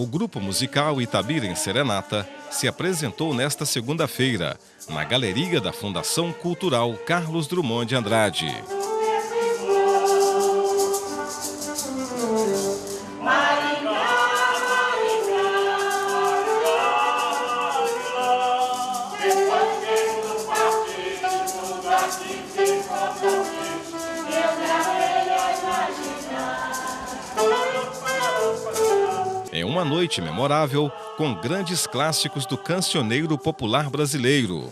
O grupo musical Itabira em Serenata se apresentou nesta segunda-feira, na Galeria da Fundação Cultural Carlos Drummond de Andrade. É uma noite memorável com grandes clássicos do cancioneiro popular brasileiro.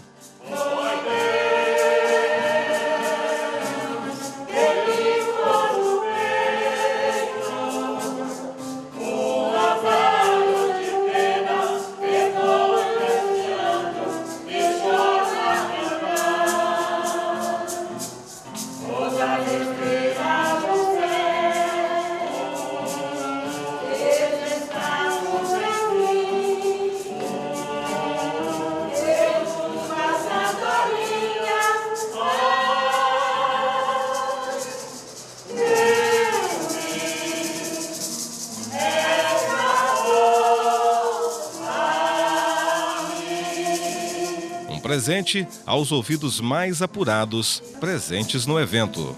Um presente aos ouvidos mais apurados presentes no evento.